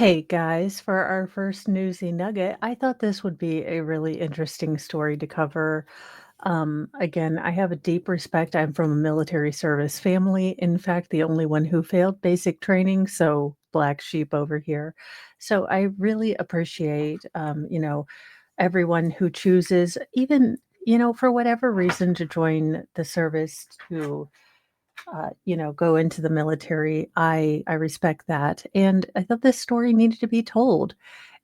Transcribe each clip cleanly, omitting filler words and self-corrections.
Hey guys, for our first Newsy Nugget, I thought this would be a really interesting story to cover. Again, I have a deep respect. I'm from a military service family. In fact, the only one who failed basic training, so black sheep over here. So I really appreciate, everyone who chooses, even, for whatever reason, to join the service to go into the military. I respect that, and I thought this story needed to be told.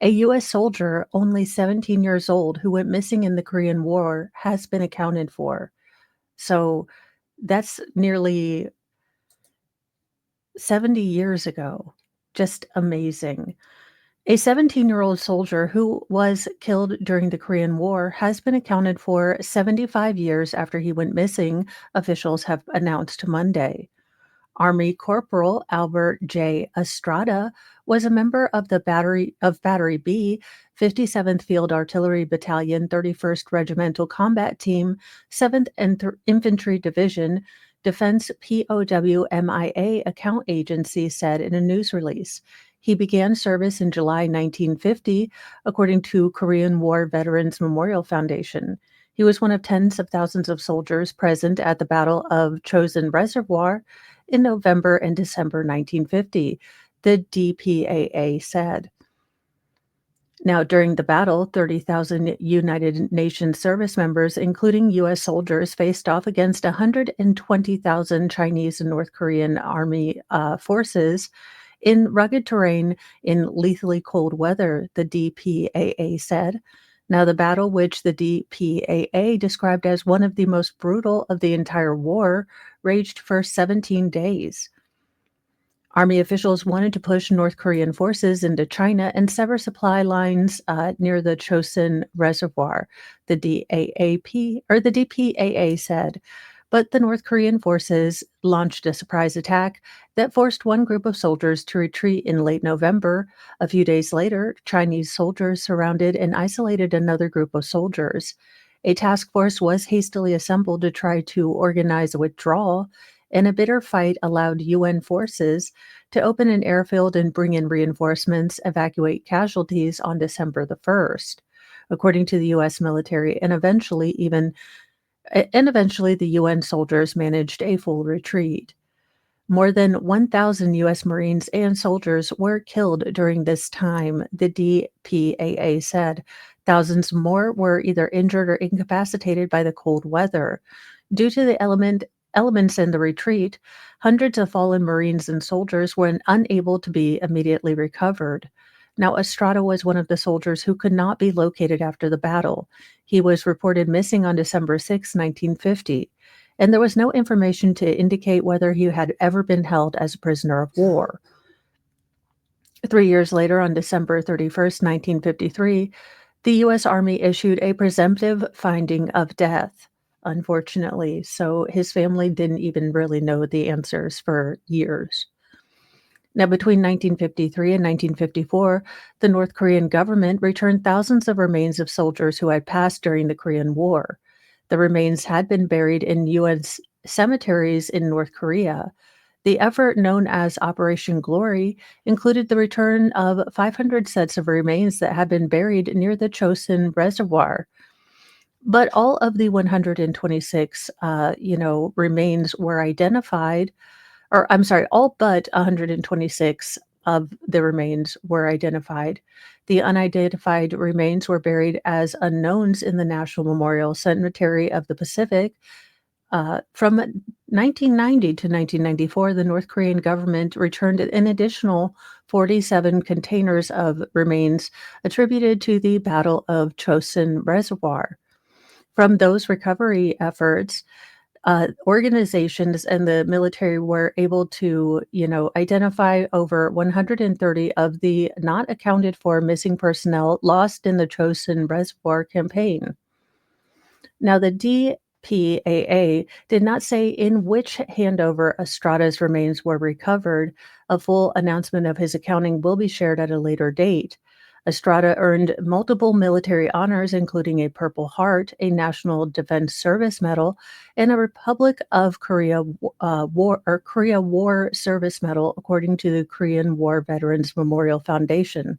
A U.S. soldier, only 17 years old, who went missing in the Korean War, has been accounted for. So that's nearly 70 years ago. Just amazing. A 17-year-old soldier who was killed during the Korean War has been accounted for 75 years after he went missing, officials have announced Monday. Army Corporal Albert J. Estrada was a member of the Battery B, 57th Field Artillery Battalion, 31st Regimental Combat Team, 7th Infantry Division, Defense POWMIA account agency said in a news release. He began service in July 1950, according to Korean War Veterans Memorial Foundation. He was one of tens of thousands of soldiers present at the Battle of Chosin Reservoir in November and December 1950, the DPAA said. Now, during the battle, 30,000 United Nations service members, including U.S. soldiers, faced off against 120,000 Chinese and North Korean Army forces in rugged terrain in lethally cold weather, the DPAA said. Now, the battle, which the DPAA described as one of the most brutal of the entire war, raged for 17 days. Army officials wanted to push North Korean forces into China and sever supply lines near the Chosin Reservoir, the DPAA said. But the North Korean forces launched a surprise attack that forced one group of soldiers to retreat in late November. A few days later, Chinese soldiers surrounded and isolated another group of soldiers. A task force was hastily assembled to try to organize a withdrawal, and a bitter fight allowed UN forces to open an airfield and bring in reinforcements, evacuate casualties on December the 1st, according to the U.S. military, and eventually the UN soldiers managed a full retreat. More than 1,000 U.S. Marines and soldiers were killed during this time, the DPAA said. Thousands more were either injured or incapacitated by the cold weather. Due to the elements in the retreat, hundreds of fallen Marines and soldiers were unable to be immediately recovered. Now, Estrada was one of the soldiers who could not be located after the battle. He was reported missing on December 6, 1950, and there was no information to indicate whether he had ever been held as a prisoner of war. 3 years later, on December 31st, 1953, the U.S. Army issued a presumptive finding of death, unfortunately, so his family didn't even really know the answers for years. Now, between 1953 and 1954, the North Korean government returned thousands of remains of soldiers who had passed during the Korean War. The remains had been buried in U.S. cemeteries in North Korea. The effort, known as Operation Glory, included the return of 500 sets of remains that had been buried near the Chosin Reservoir. But all of the 126, remains were identified, or I'm sorry, all but 126 of the remains were identified. The unidentified remains were buried as unknowns in the National Memorial Cemetery of the Pacific. From 1990 to 1994, the North Korean government returned an additional 47 containers of remains attributed to the Battle of Chosin Reservoir. From those recovery efforts, organizations and the military were able to, identify over 130 of the not accounted for missing personnel lost in the Chosin Reservoir campaign. Now, the DPAA did not say in which handover Estrada's remains were recovered. A full announcement of his accounting will be shared at a later date. Estrada earned multiple military honors, including a Purple Heart, a National Defense Service Medal, and a Republic of Korea Korea War Service Medal, according to the Korean War Veterans Memorial Foundation.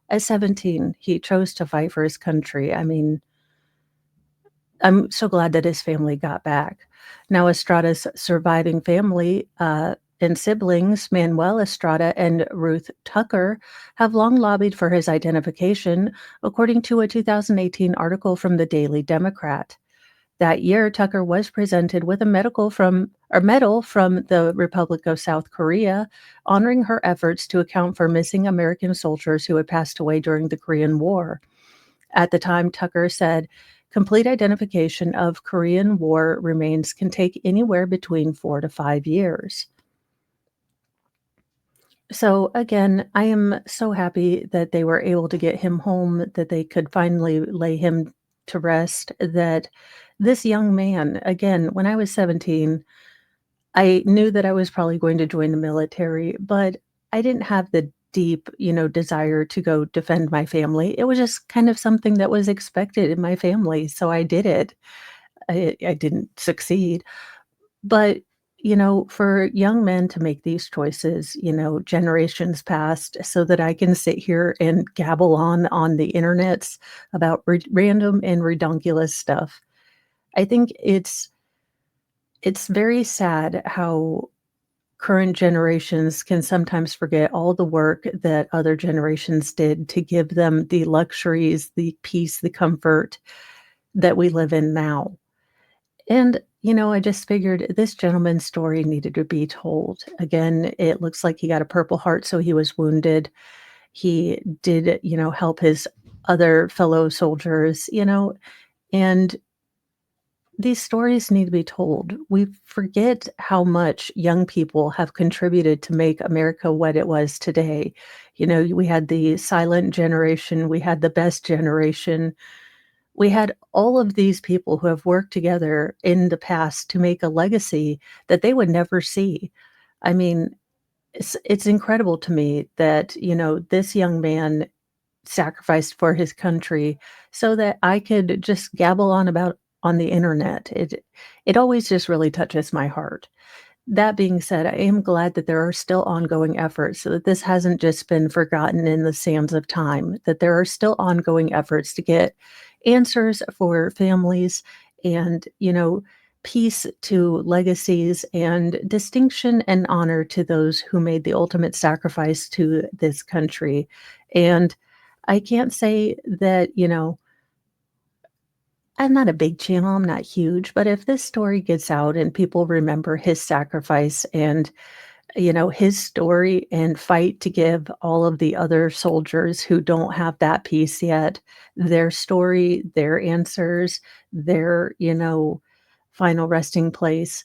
At 17, he chose to fight for his country. I mean, I'm so glad that his family got back. Now, Estrada's surviving family and siblings, Manuel Estrada and Ruth Tucker, have long lobbied for his identification, according to a 2018 article from the Daily Democrat. That year, Tucker was presented with a medal from the Republic of South Korea, honoring her efforts to account for missing American soldiers who had passed away during the Korean War. At the time, Tucker said, complete identification of Korean War remains can take anywhere between 4 to 5 years. So again, I am so happy that they were able to get him home, that they could finally lay him to rest, that this young man, again, when I was 17, I knew that I was probably going to join the military, but I didn't have the deep, desire to go defend my family. It was just kind of something that was expected in my family, so I did it. I didn't succeed, but, for young men to make these choices, generations past so that I can sit here and gabble on the internets about random and redonkulous stuff. I think it's very sad how current generations can sometimes forget all the work that other generations did to give them the luxuries, the peace, the comfort that we live in now. And, I just figured this gentleman's story needed to be told. Again, it looks like he got a Purple Heart, so he was wounded. He did, help his other fellow soldiers, and these stories need to be told. We forget how much young people have contributed to make America what it was today. We had the silent generation, we had the best generation, we had all of these people who have worked together in the past to make a legacy that they would never see. I mean, it's incredible to me that, this young man sacrificed for his country so that I could just gabble on about on the internet. It always just really touches my heart. That being said, I am glad that there are still ongoing efforts so that this hasn't just been forgotten in the sands of time, that there are still ongoing efforts to get answers for families and, peace to legacies and distinction and honor to those who made the ultimate sacrifice to this country. And I can't say that, I'm not a big channel, I'm not huge, but if this story gets out and people remember his sacrifice and, his story and fight to give all of the other soldiers who don't have that peace yet, their story, their answers, their, final resting place,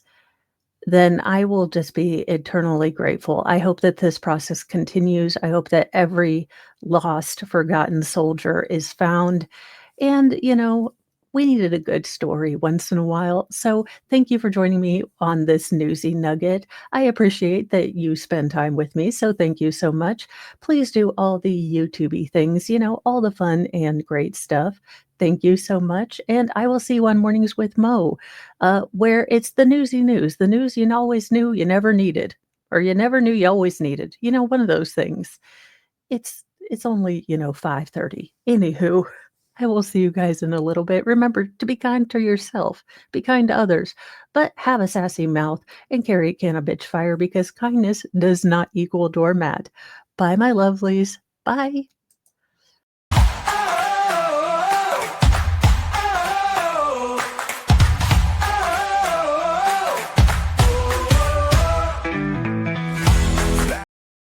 then I will just be eternally grateful. I hope that this process continues. I hope that every lost, forgotten soldier is found. And, we needed a good story once in a while. So thank you for joining me on this Newsy Nugget. I appreciate that you spend time with me. So thank you so much. Please do all the YouTubey things, all the fun and great stuff. Thank you so much. And I will see you on Mornings with Mo, where it's the newsy news, the news you always knew you never needed, or you never knew you always needed. One of those things. It's only, 5:30. Anywho, I will see you guys in a little bit. Remember to be kind to yourself, be kind to others, but have a sassy mouth and carry a can of bitch fire because kindness does not equal doormat. Bye, my lovelies. Bye.